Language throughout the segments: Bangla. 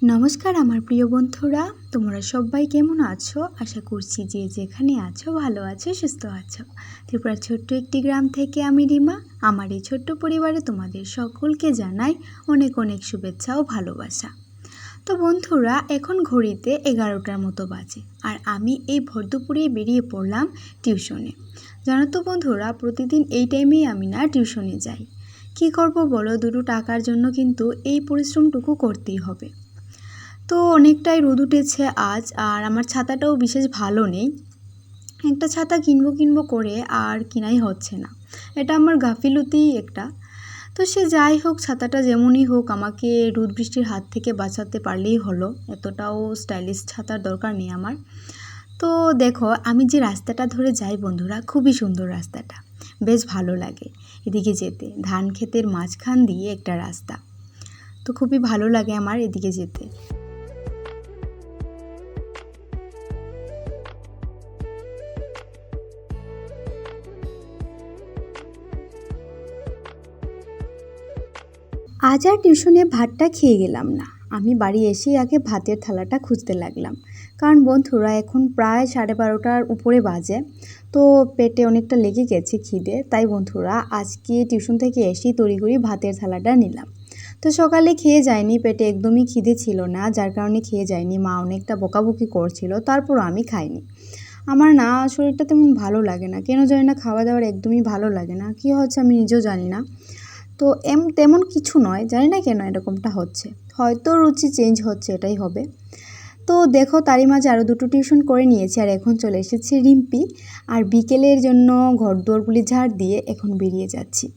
নমস্কার আমার প্রিয় বন্ধুরা, তোমরা সবাই কেমন আছো? আশা করছি যে যেখানে আছো ভালো আছো, সুস্থ আছো। ত্রিপুরার ছোট্ট একটি গ্রাম থেকে আমি রিমা। আমার এই ছোট্ট পরিবারে তোমাদের সকলকে জানাই অনেক অনেক শুভেচ্ছা ও ভালোবাসা। তো বন্ধুরা, এখন ঘড়িতে 11টার মতো বাজে আর আমি এই ভর দুপুরে বেরিয়ে পড়লাম টিউশনে। জানো তো বন্ধুরা, প্রতিদিন এই টাইমেই আমি না টিউশনে যাই। কি করব বলো, দুটো টাকার জন্য কিন্তু এই পরিশ্রমটুকু করতেই হবে। তো অনেকটাই রোদ উঠেছে আজ, আর আমার ছাতাটাও বিশেষ ভালো নেই। একটা ছাতা কিনবো করে আর কিনাই হচ্ছে না। এটা আমার গাফিলতিই একটা। তো সে যাই হোক, ছাতাটা যেমনই হোক আমাকে রোদ বৃষ্টির হাত থেকে বাঁচাতে পারলেই হলো। এতটাও স্টাইলিশ ছাতার দরকার নেই আমার। তো দেখো, আমি যে রাস্তাটা ধরে যাই বন্ধুরা, খুবই সুন্দর রাস্তাটা, বেশ ভালো লাগে এদিকে যেতে। ধান ক্ষেতের মাঝখান দিয়ে একটা রাস্তা, তো খুবই ভালো লাগে আমার এদিকে যেতে। আজ আর টিউশনে ভাতটা খেয়ে গেলাম না। আমি বাড়ি এসেই আগে ভাতের থালাটা খুঁজতে লাগলাম, কারণ বন্ধুরা এখন প্রায় 12:30টার উপরে বাজে। তো পেটে অনেকটা লেগে গেছে খিদে, তাই বন্ধুরা আজকে টিউশন থেকে এসেই তড়িঘড়ি ভাতের থালাটা নিলাম। তো সকালে খেয়ে যায়নি, পেটে একদমই খিদে ছিল না, যার কারণে খেয়ে যায়নি। মা অনেকটা বকাবকি করছিল, তারপরও আমি খাইনি। আমার না শরীরটা তেমন ভালো লাগে না, কেন জানি না, খাওয়া দাওয়ার একদমই ভালো লাগে না। কী হচ্ছে আমি নিজেও জানি না। তো তেমন কিছু নয়, জানি না কেন এরকমটা হচ্ছে, হয়তো রুচি চেঞ্জ হচ্ছে, এটাই হবে। তো দেখো, তারই মাঝে আরও দুটো টিউশন করে নিয়েছি, আর এখন চলে এসেছে রিম্পি। আর বিকেলের জন্য ঘর দুয়ারগুলি ঝাড় দিয়ে এখন বেরিয়ে যাচ্ছি।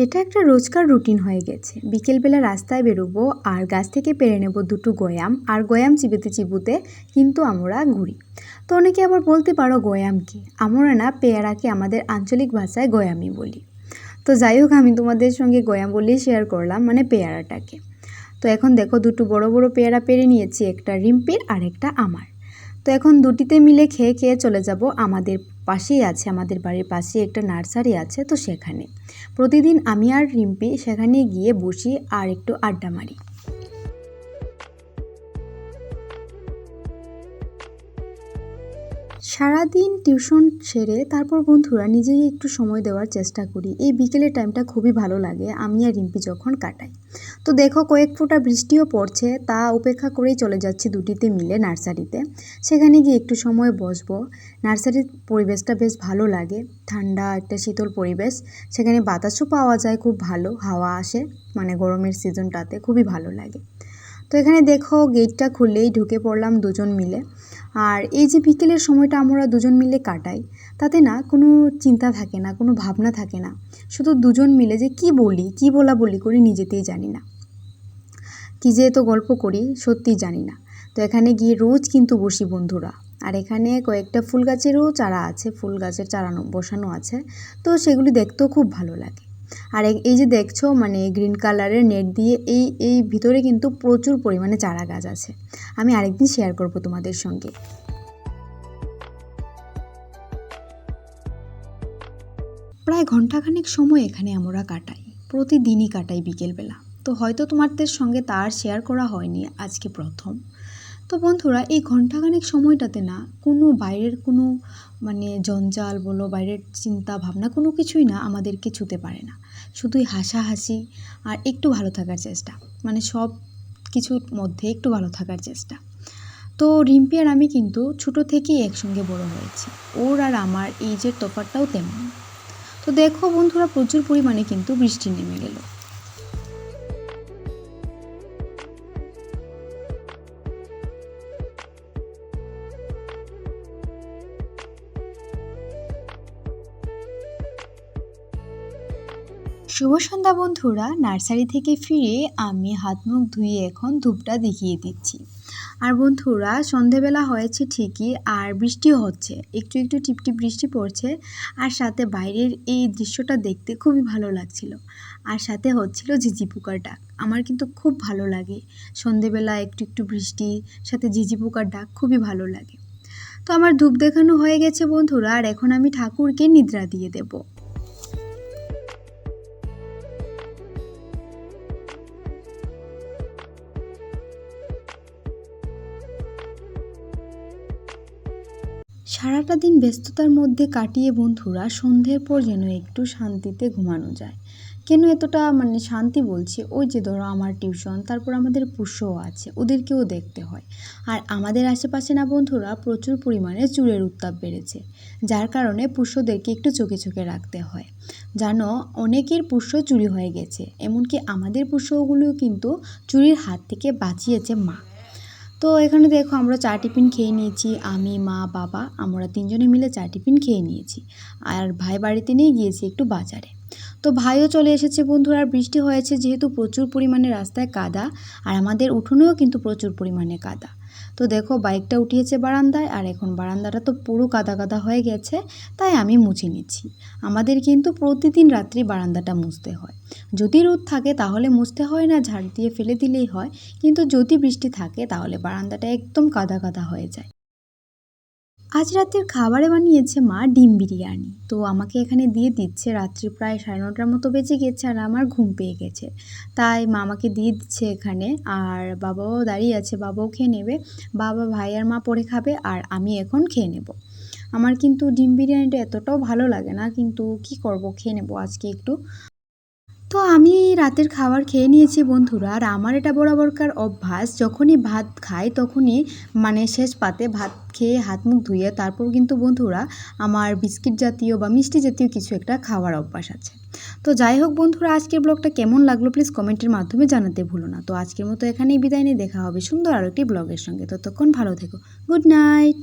এটা একটা রোজকার রুটিন হয়ে গেছে। বিকেলবেলা রাস্তায় বেরোবো আর গাছ থেকে পেরে নেব দুটো গয়াম, আর গয়াম চিবোতে চিবোতে কিন্তু আমরা ঘুরি। তো অনেকে আবার বলতে পারো গয়াম কি? আমরা না পেয়ারাকে আমাদের আঞ্চলিক ভাষায় গয়ামই বলি। তো যাই হোক, আমি তোমাদের সঙ্গে গয়াম বলেই শেয়ার করলাম, মানে পেয়ারাটাকে। তো এখন দেখো, দুটো বড় বড় পেয়ারা পেরে নিয়েছি, একটা রিম্পির আর একটা আমার। তো এখন দুটিতে মিলে খেয়ে খেয়ে চলে যাব। আমাদের পাশেই আছে, আমাদের বাড়ির পাশেই একটা নার্সারি আছে, তো সেখানে প্রতিদিন আমি আর রিম্পি সেখানে গিয়ে বসি আর একটু আড্ডা মারি। সারাদিন টিউশন সেরে তারপর বন্ধুরা নিজেই একটু সময় দেওয়ার চেষ্টা করি। এই বিকেলের টাইমটা খুবই ভালো লাগে আমি আর রিম্পি যখন কাটাই। তো দেখো, কয়েক ফোঁটা বৃষ্টিও পড়ছে, তা উপেক্ষা করেই চলে যাচ্ছি দুটিতে মিলে নার্সারিতে। সেখানে গিয়ে একটু সময় বসবো। নার্সারির পরিবেশটা বেশ ভালো লাগে, ঠান্ডা একটা শীতল পরিবেশ। সেখানে বাতাসও পাওয়া যায়, খুব ভালো হাওয়া আসে, মানে গরমের সিজনটাতে খুবই ভালো লাগে। তো এখানে দেখো, গেটটা খুললেই ঢুকে পড়লাম দুজন মিলে। আর এই যে বিকেলের সময়টা আমরা দুজন মিলে কাটাই, তাতে না কোনো চিন্তা থাকে না, কোনো ভাবনা থাকে না। শুধু দুজন মিলে যে কি বলি, কি বলি করি নিজেতেই জানি না, কী যে এত গল্প করি সত্যিই জানি না। তো এখানে গিয়ে রোজ কিন্তু বসি বন্ধুরা। আর এখানে কয়েকটা ফুল গাছেরও চারা আছে, ফুল গাছের চারা বসানো আছে, তো সেগুলি দেখতেও খুব ভালো লাগে। আর এই যে দেখছো, মানে গ্রিন কালারের নেট দিয়ে এই ভিতরে কিন্তু প্রচুর পরিমাণে চারা গাছ আছে। আমি আরেকদিন শেয়ার করব তোমাদের সঙ্গে। প্রায় ঘন্টাখানেক সময় এখানে আমরা কাটাই, প্রতিদিনই কাটাই বিকেলবেলা। তো হয়তো তোমাদের সঙ্গে তার শেয়ার করা হয়নি, আজকে প্রথম। তো বন্ধুরা, এই ঘন্টাখানেক সময়টাতে না কোনো বাইরের কোনো মানে জঞ্জাল বলো, বাইরের চিন্তা ভাবনা কোনো কিছুই না আমাদেরকে ছুতে পারে না। শুধুই হাসাহাসি আর একটু ভালো থাকার চেষ্টা, মানে সব কিছুর মধ্যে একটু ভালো থাকার চেষ্টা। তো রিম্পি আর আমি কিন্তু ছোটো থেকেই একসঙ্গে বড় হয়েছি, ওর আর আমার এইজের তফাৎটাও তেমন। তো দেখো বন্ধুরা, প্রচুর পরিমাণে কিন্তু বৃষ্টি নেমে গেল। শুভ সন্ধ্যা বন্ধুরা, নার্সারি থেকে ফিরে আমি হাত মুখ ধুয়ে এখন ধূপটা দেখিয়ে দিচ্ছি। আর বন্ধুরা, সন্ধেবেলা হয়েছে ঠিকই, আর বৃষ্টিও হচ্ছে, একটু একটু টিপটিপ বৃষ্টি পড়ছে। আর সাথে বাইরের এই দৃশ্যটা দেখতে খুবই ভালো লাগছিল। আর সাথে হচ্ছিল ঝিঝি পোকার ডাক। আমার কিন্তু খুব ভালো লাগে সন্ধেবেলা একটু একটু বৃষ্টি সাথে ঝিঝি পোকার ডাক, খুবই ভালো লাগে। তো আমার ধূপ দেখানো হয়ে গেছে বন্ধুরা, আর এখন আমি ঠাকুরকে নিদ্রা দিয়ে দেবো। সারাটা দিন ব্যস্ততার মধ্যে কাটিয়ে বন্ধুরা সন্ধ্যের পর যেন একটু শান্তিতে ঘুমানো যায়। কেন এতটা শান্তি বলছি, ওই যে ধরো আমার টিউশন, তারপর আমাদের পোষ্যও আছে, ওদেরকেও দেখতে হয়। আর আমাদের আশেপাশে না বন্ধুরা প্রচুর পরিমাণে চোরের উত্তাপ বেড়েছে, যার কারণে পোষ্যদেরকে একটু চোখে চোখে রাখতে হয়। জানো, অনেকের পোষ্য চুরি হয়ে গেছে, এমনকি আমাদের পোষ্যগুলোও কিন্তু চুরির হাত থেকে বাঁচিয়েছে মা। তো এখানে দেখো আমরা চা টিফিন খেয়ে নিয়েছি, আমি মা বাবা আমরা তিনজনে মিলে চা টিফিন খেয়ে নিয়েছি। আর ভাই বাড়িতে নিয়ে গিয়েছি একটু বাজারে। তো ভাইও চলে এসেছে বন্ধুরা। আর বৃষ্টি হয়েছে যেহেতু প্রচুর পরিমাণে রাস্তায় কাদা, আর আমাদের উঠোনেও কিন্তু প্রচুর পরিমাণে কাদা। তো দেখো বাইকটা উঠিয়েছে বারান্দায়, আর এখন বারান্দাটা তো পুরো কাদা কাদা হয়ে গেছে, তাই আমি মুছে নিচ্ছি। আমাদের কিন্তু প্রতিদিন রাত্রি বারান্দাটা মুছতে হয়। যদি রোদ থাকে তাহলে মুছতে হয় না, ঝাড় দিয়ে ফেলে দিলেই হয়। কিন্তু যদি বৃষ্টি থাকে তাহলে বারান্দাটা একদম কাদা কাদা হয়ে যায়। আজ রাতের খাবারে বানিয়েছে মা ডিম বিরিয়ানি, তো আমাকে এখানে দিয়ে দিচ্ছে। রাত্রি প্রায় 9:30টার মতো বেজে গেছে, আর আমার ঘুম পেয়ে গেছে, তাই মা আমাকে দিয়ে দিচ্ছে এখানে। আর বাবাও দাঁড়িয়ে আছে, বাবাও খেয়ে নেবে। বাবা, ভাই আর মা পরে খাবে, আর আমি এখন খেয়ে নেব। আমার কিন্তু ডিম বিরিয়ানিটা এতটাও ভালো লাগে না, কিন্তু কি করব, খেয়ে নেব আজকে একটু। তো আমি রাতের খাবার খেয়ে নিয়েছি বন্ধুরা। আর আমার এটা বরাবরকার অভ্যাস, যখনই ভাত খাই তখনই শেষ পাতে ভাত খেয়ে হাত মুখ ধুয়ে তারপর কিন্তু বন্ধুরা আমার বিস্কিট জাতীয় বা মিষ্টি জাতীয় কিছু একটা খাওয়ার অভ্যাস আছে। তো যাই হোক বন্ধুরা, আজকের ব্লগটা কেমন লাগলো প্লিজ কমেন্টের মাধ্যমে জানাতে ভুলো না। তো আজকের মতো এখানেই বিদায় নিয়ে দেখা হবে সুন্দর আরও একটি ব্লগের সঙ্গে। ততক্ষণ ভালো থেকো, গুড নাইট।